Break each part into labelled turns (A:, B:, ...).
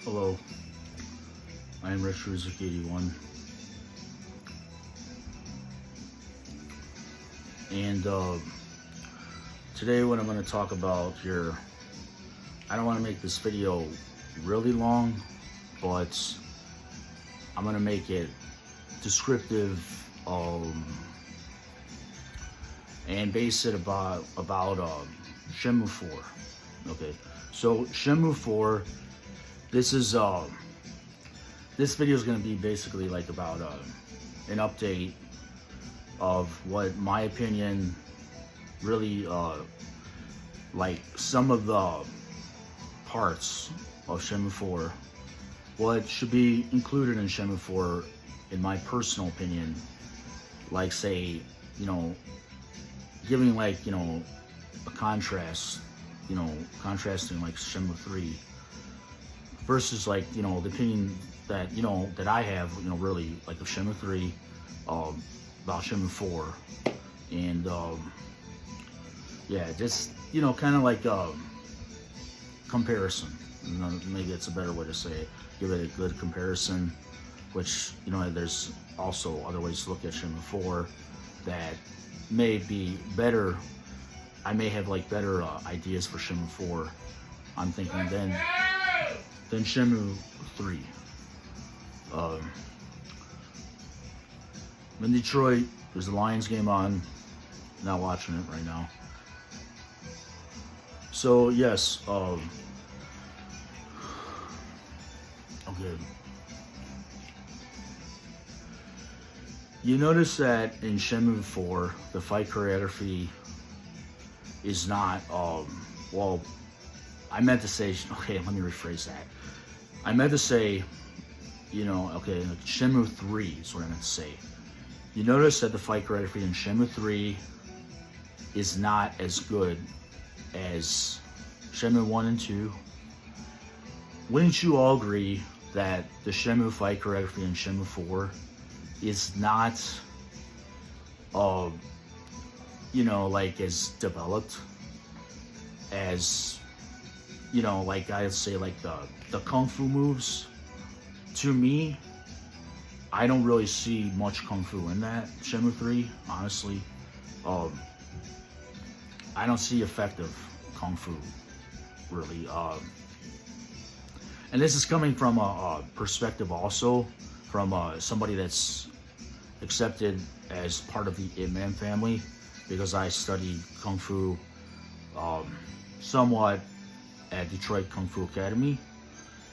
A: Hello, I am Retro81, and today what I'm going to talk about here, I don't want to make this video really long, but I'm going to make it descriptive and base it about Shenmue 4. Okay, so Shenmue 4, this is this video is going to be basically like about an update of what my opinion really like some of the parts of Shenmue 4, what should be included in Shenmue 4 in my personal opinion, like say, giving like, a contrast, contrasting like Shenmue 3 versus like, the opinion that, that I have, really like of Shenmue 3, about Shenmue 4, and yeah, just, kind of like comparison. Maybe it's a better way to say it. Give it a good comparison, which, there's also other ways to look at Shenmue 4 that may be better. I may have like better ideas for Shenmue 4, I'm thinking, than Shenmue 3. I'm in Detroit. There's the Lions game on. Not watching it right now. So yes, okay. You notice that in Shenmue 4, the fight choreography is not, well, I meant to say, okay, let me rephrase that. I meant to say, okay, Shenmue 3 is what I meant to say. You notice that the fight choreography in Shenmue 3 is not as good as Shenmue 1 and 2. Wouldn't you all agree that the Shenmue fight choreography in Shenmue 4 is not, like as developed as, like I'd say like the Kung Fu moves? To me, I don't really see much Kung Fu in that Shenmue 3, honestly. I don't see effective Kung Fu, really. And this is coming from a perspective also from somebody that's accepted as part of the Ip Man family, because I studied Kung Fu somewhat at Detroit Kung Fu Academy,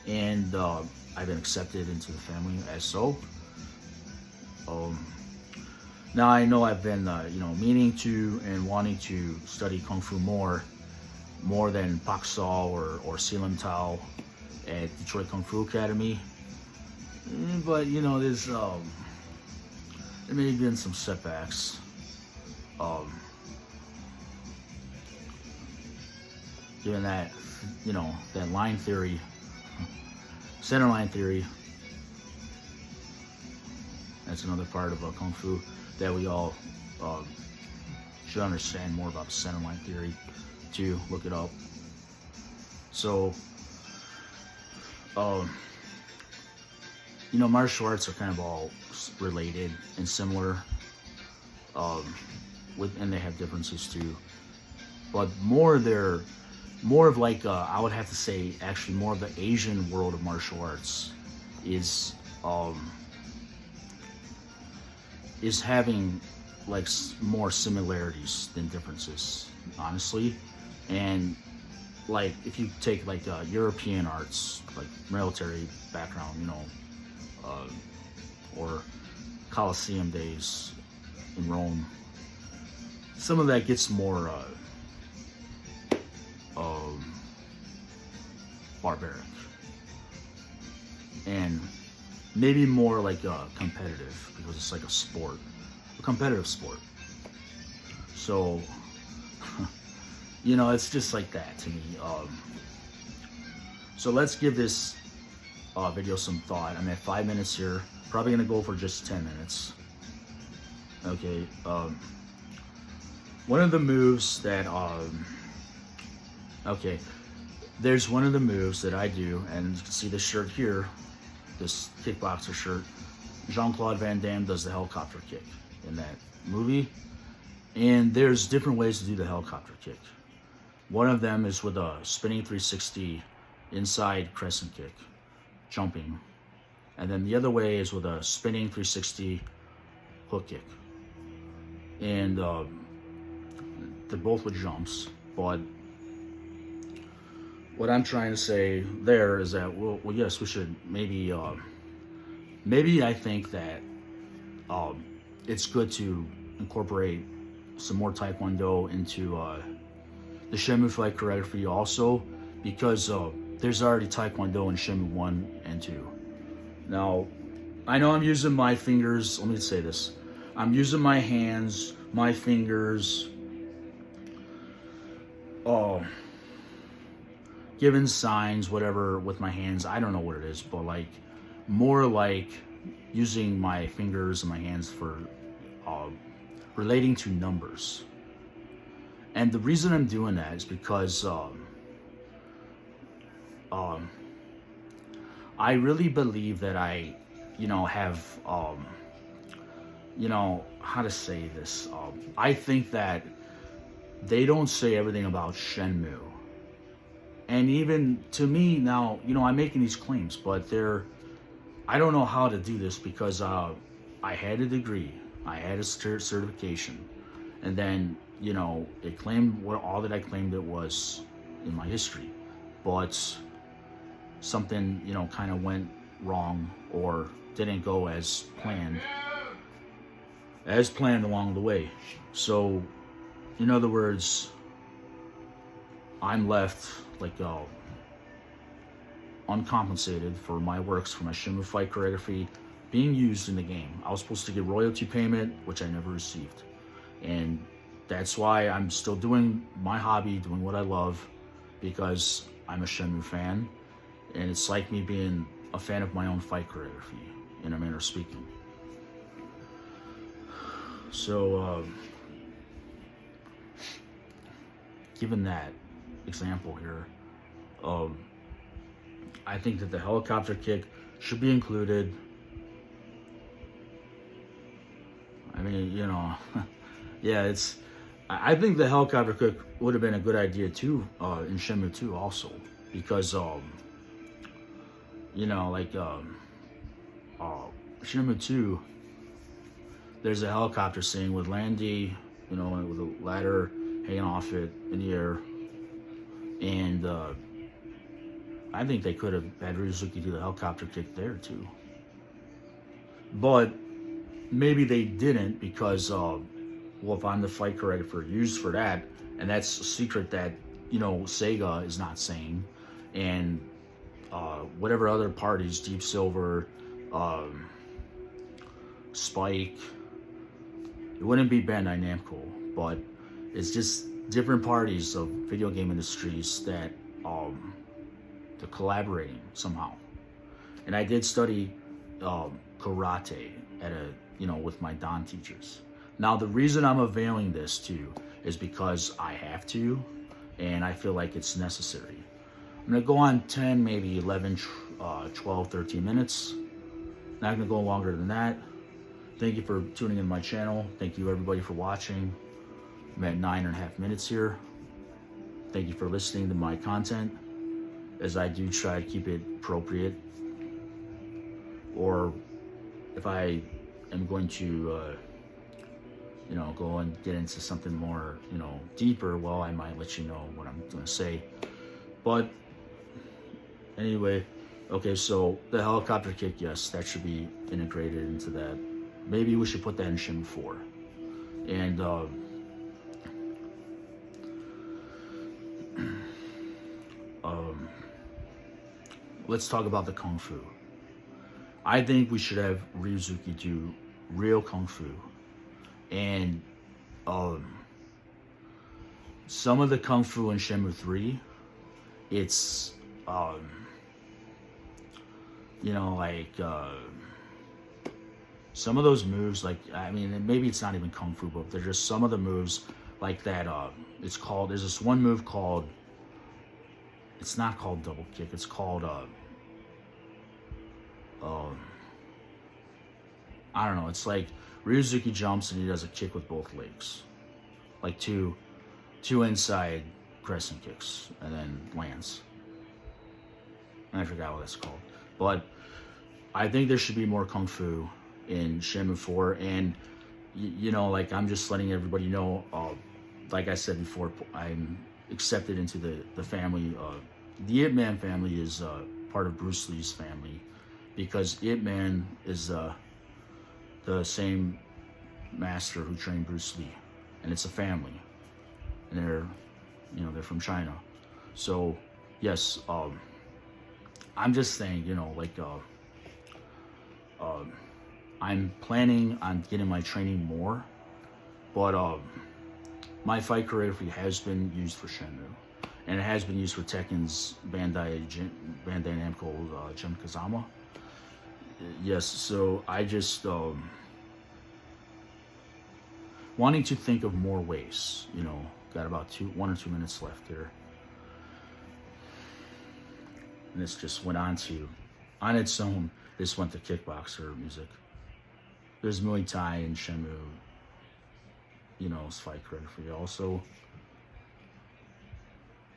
A: and I've been accepted into the family as so. Now I know I've been, meaning to and wanting to study Kung Fu more than Pak Saw or Selim Tao at Detroit Kung Fu Academy. But, there's, there may have been some setbacks. Given that, that line theory, center line theory, that's another part of Kung Fu that we all should understand more about, the center line theory, to look it up. So, martial arts are kind of all related and similar, and they have differences too. But they're more of like, I would have to say, actually more of the Asian world of martial arts is having like more similarities than differences, honestly. And like if you take like European arts, like military background, or Colosseum days in Rome, some of that gets more barbaric and maybe more like competitive, because it's like a competitive sport. So it's just like that to me. So let's give this video some thought. I'm at 5 minutes here, probably gonna go for just 10 minutes. Okay, one of the moves that okay, there's one of the moves that I do, and you can see this shirt here, this kickboxer shirt. Jean-Claude Van Damme does the helicopter kick in that movie. And there's different ways to do the helicopter kick. One of them is with a spinning 360 inside crescent kick, jumping. And then the other way is with a spinning 360 hook kick. And they're both with jumps, but what I'm trying to say there is that, well yes, we should maybe I think that it's good to incorporate some more Taekwondo into the Shenmue Fight Choreography also, because there's already Taekwondo in Shenmue 1 and 2. Now, I know I'm using my fingers, let me say this. I'm using my hands, my fingers, giving signs, whatever, with my hands. I don't know what it is, but like, more like using my fingers and my hands for relating to numbers. And the reason I'm doing that is because I really believe that I, have, how to say this. I think that they don't say everything about Shenmue. And even to me now, I'm making these claims, but I don't know how to do this because I had a degree, I had a certification, and then, it claimed all that I claimed it was in my history, but something, kind of went wrong or didn't go as planned along the way. So, in other words, I'm left like uncompensated for my works, for my Shenmue Fight Choreography being used in the game. I was supposed to get royalty payment, which I never received. And that's why I'm still doing my hobby, doing what I love, because I'm a Shenmue fan. And it's like me being a fan of my own fight choreography, in a manner of speaking. So, given that example here, I think that the helicopter kick should be included. I mean, yeah, I think the helicopter kick would have been a good idea too, in Shenmue 2 also, because, Shenmue 2, there's a helicopter scene with Landy, with a ladder hanging off it in the air, and I think they could have had Ryuzuki do the helicopter kick there too. But maybe they didn't because, if I'm the fight choreographer used for that, and that's a secret that, Sega is not saying, and whatever other parties, Deep Silver, Spike, it wouldn't be Bandai Namco, but it's just different parties of video game industries that they're collaborating somehow. And I did study karate at with my Dan teachers. Now the reason I'm availing this too is because I have to, and I feel like it's necessary. I'm gonna go on 10, maybe 11, 12, 13 minutes. Not gonna go longer than that. Thank you for tuning in my channel. Thank you everybody for watching. I'm at 9.5 minutes here. Thank you for listening to my content, as I do try to keep it appropriate. Or if I am going to, go and get into something more, deeper, well, I might let you know what I'm going to say. But anyway, okay, so the helicopter kick, yes, that should be integrated into that. Maybe we should put that in Shenmue 4. And let's talk about the Kung Fu. I think we should have Ryuzuki do real Kung Fu. And some of the Kung Fu in Shenmue 3, it's, some of those moves, maybe it's not even Kung Fu, but they're just some of the moves like that. There's this one move called it's not called double kick. It's called uh, I don't know. It's like Ryuzuki jumps and he does a kick with both legs, like two inside crescent kicks, and then lands. And I forgot what that's called, but I think there should be more kung fu in Shenmue 4, and you know, like I'm just letting everybody know. Like I said before, I'm accepted into the family. The Ip Man family is part of Bruce Lee's family, because Ip Man is the same master who trained Bruce Lee, and it's a family, and they're from China. So yes, I'm just saying, like I'm planning on getting my training more, but my fight choreography has been used for Shenmue, and it has been used for Tekken's Bandai Namco Jim Kazama. Yes, so I just wanting to think of more ways. Got about 1 or 2 minutes left here, and this just went on its own. This went to kickboxer music. There's Muay Thai and Shenmue. It's fight choreography also.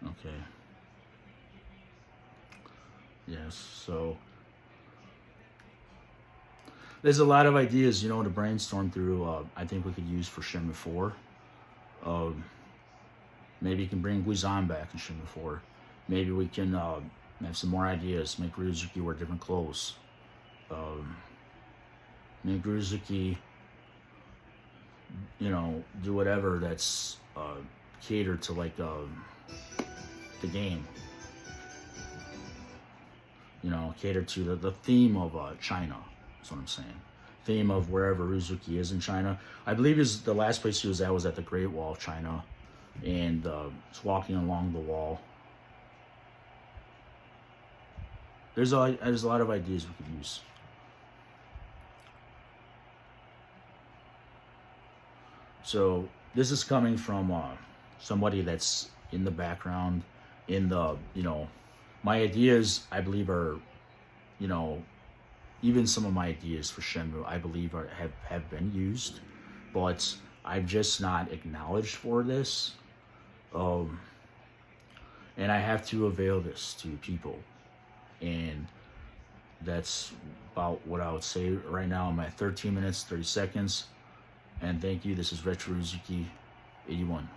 A: Okay. Yes, so there's a lot of ideas, to brainstorm through. I think we could use for Shenmue 4. Maybe you can bring Guizan back in Shenmue 4. Maybe we can have some more ideas. Make Ryuzuki wear different clothes. Make Ryuzuki, do whatever that's catered to like the game. Catered to the theme of China. That's what I'm saying. Theme of wherever Ryuzuki is in China. I believe the last place he was at was at the Great Wall of China, and he's walking along the wall. There's a lot of ideas we could use. So this is coming from somebody that's in the background, my ideas, I believe, are, even some of my ideas for Shenmue, I believe have been used, but I'm just not acknowledged for this. And I have to avail this to people. And that's about what I would say right now. I'm at 13 minutes, 30 seconds. And thank you. This is Retro Ryuzuki 81.